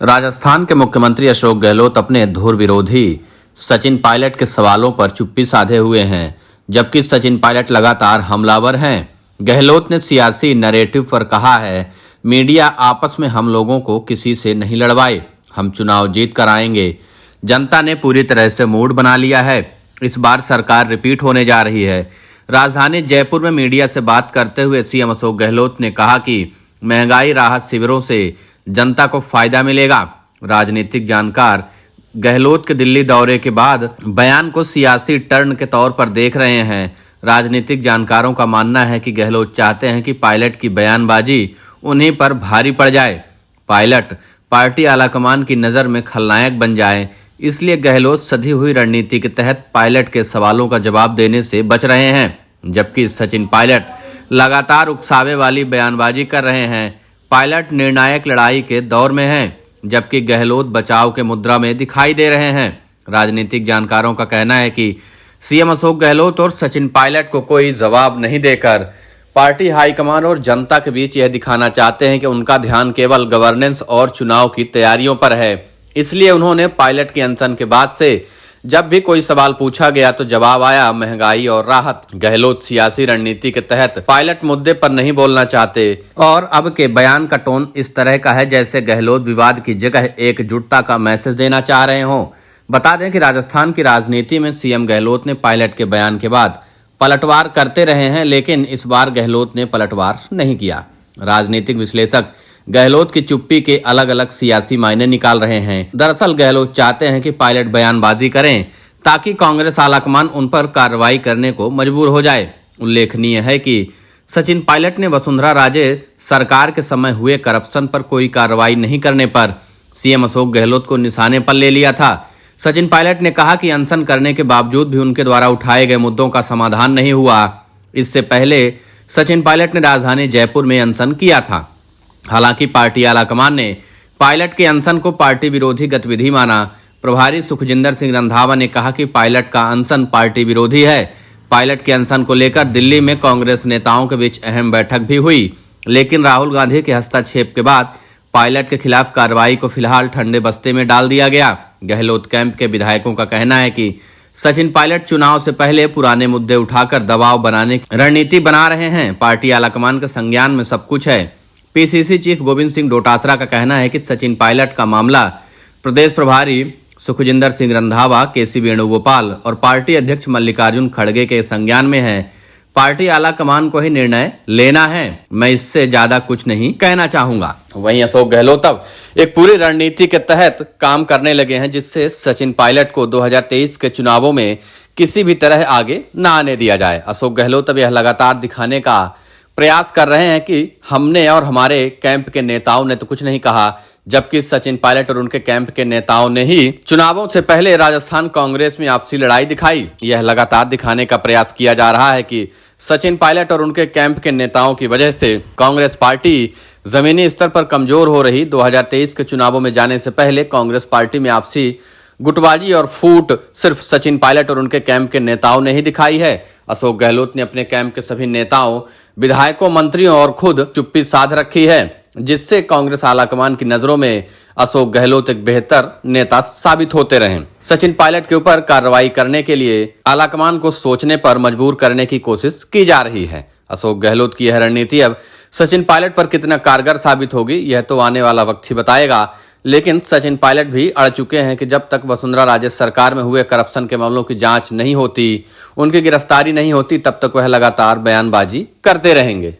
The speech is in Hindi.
राजस्थान के मुख्यमंत्री अशोक गहलोत अपने धुर विरोधी सचिन पायलट के सवालों पर चुप्पी साधे हुए हैं, जबकि सचिन पायलट लगातार हमलावर हैं। गहलोत ने सियासी नैरेटिव पर कहा है, मीडिया आपस में हम लोगों को किसी से नहीं लड़वाए, हम चुनाव जीत कर आएंगे। जनता ने पूरी तरह से मूड बना लिया है, इस बार सरकार रिपीट होने जा रही है। राजधानी जयपुर में मीडिया से बात करते हुए सीएम अशोक गहलोत ने कहा कि महंगाई राहत शिविरों से जनता को फायदा मिलेगा। राजनीतिक जानकार गहलोत के दिल्ली दौरे के बाद बयान को सियासी टर्न के तौर पर देख रहे हैं। राजनीतिक जानकारों का मानना है कि गहलोत चाहते हैं कि पायलट की बयानबाजी उन्हीं पर भारी पड़ जाए। पायलट पार्टी आलाकमान की नज़र में खलनायक बन जाए, इसलिए गहलोत सधी हुई रणनीति के तहत पायलट के सवालों का जवाब देने से बच रहे हैं, जबकि सचिन पायलट लगातार उकसावे वाली बयानबाजी कर रहे हैं। पायलट निर्णायक लड़ाई के दौर में हैं, जबकि गहलोत बचाव के मुद्रा में दिखाई दे रहे हैं। राजनीतिक जानकारों का कहना है कि सीएम अशोक गहलोत और सचिन पायलट को कोई जवाब नहीं देकर पार्टी हाईकमान और जनता के बीच यह दिखाना चाहते हैं कि उनका ध्यान केवल गवर्नेंस और चुनाव की तैयारियों पर है। इसलिए उन्होंने पायलट के अनशन के बाद से जब भी कोई सवाल पूछा गया तो जवाब आया महंगाई और राहत। गहलोत सियासी रणनीति के तहत पायलट मुद्दे पर नहीं बोलना चाहते और अब के बयान का टोन इस तरह का है जैसे गहलोत विवाद की जगह एकजुटता का मैसेज देना चाह रहे हों। बता दें कि राजस्थान की राजनीति में सीएम गहलोत ने पायलट के बयान के बाद पलटवार करते रहे हैं, लेकिन इस बार गहलोत ने पलटवार नहीं किया। राजनीतिक विश्लेषक गहलोत की चुप्पी के अलग अलग सियासी मायने निकाल रहे हैं। दरअसल गहलोत चाहते हैं कि पायलट बयानबाजी करें ताकि कांग्रेस आलाकमान उन पर कार्रवाई करने को मजबूर हो जाए। उल्लेखनीय है कि सचिन पायलट ने वसुंधरा राजे सरकार के समय हुए करप्शन पर कोई कार्रवाई नहीं करने पर सीएम अशोक गहलोत को निशाने पर ले लिया था। सचिन पायलट ने कहा कि अनशन करने के बावजूद भी उनके द्वारा उठाए गए मुद्दों का समाधान नहीं हुआ। इससे पहले सचिन पायलट ने राजधानी जयपुर में अनशन किया था। हालांकि पार्टी आलाकमान ने पायलट के अनशन को पार्टी विरोधी गतिविधि माना। प्रभारी सुखजिंदर सिंह रंधावा ने कहा कि पायलट का अनशन पार्टी विरोधी है। पायलट के अनशन को लेकर दिल्ली में कांग्रेस नेताओं के बीच अहम बैठक भी हुई, लेकिन राहुल गांधी के हस्तक्षेप के बाद पायलट के खिलाफ कार्रवाई को फिलहाल ठंडे बस्ते में डाल दिया गया। गहलोत कैंप के विधायकों का कहना है कि सचिन पायलट चुनाव से पहले पुराने मुद्दे उठाकर दबाव बनाने की रणनीति बना रहे हैं। पार्टी आलाकमान के संज्ञान में सब कुछ है। पीसीसी चीफ गोविंद सिंह डोटासरा का कहना है कि सचिन पायलट का मामला प्रदेश प्रभारी सुखजिंदर सिंह रंधावा, केसी वेणुगोपाल और पार्टी अध्यक्ष मल्लिकार्जुन खड़गे के संज्ञान में है। पार्टी आलाकमान को ही निर्णय लेना है, मैं इससे ज्यादा कुछ नहीं कहना चाहूंगा। वहीं अशोक गहलोत अब एक पूरी रणनीति के तहत काम करने लगे हैं, जिससे सचिन पायलट को 2023 के चुनावों में किसी भी तरह आगे न आने दिया जाए। अशोक गहलोत अब यह लगातार दिखाने का प्रयास कर रहे हैं कि हमने और हमारे कैंप के नेताओं ने तो कुछ नहीं कहा, जबकि सचिन पायलट और उनके कैंप के नेताओं ने ही चुनावों से पहले राजस्थान कांग्रेस में आपसी लड़ाई दिखाई। यह लगातार दिखाने का प्रयास किया जा रहा है कि सचिन पायलट और उनके कैंप के नेताओं की वजह से कांग्रेस पार्टी जमीनी स्तर पर कमजोर हो रही। 2023 के चुनावों में जाने से पहले कांग्रेस पार्टी में आपसी गुटबाजी और फूट सिर्फ सचिन पायलट और उनके कैंप के नेताओं ने ही दिखाई है। अशोक गहलोत ने अपने कैंप के सभी नेताओं, विधायकों, मंत्रियों और खुद चुप्पी साध रखी है, जिससे कांग्रेस आलाकमान की नजरों में अशोक गहलोत एक बेहतर नेता साबित होते रहे। सचिन पायलट के ऊपर कार्रवाई करने के लिए आलाकमान को सोचने पर मजबूर करने की कोशिश की जा रही है। अशोक गहलोत की यह रणनीति अब सचिन पायलट पर कितना कारगर साबित होगी, यह तो आने वाला वक्त ही बताएगा। लेकिन सचिन पायलट भी अड़ चुके हैं कि जब तक वसुंधरा राजे सरकार में हुए करप्शन के मामलों की जांच नहीं होती, उनकी गिरफ्तारी नहीं होती, तब तक वह लगातार बयानबाजी करते रहेंगे।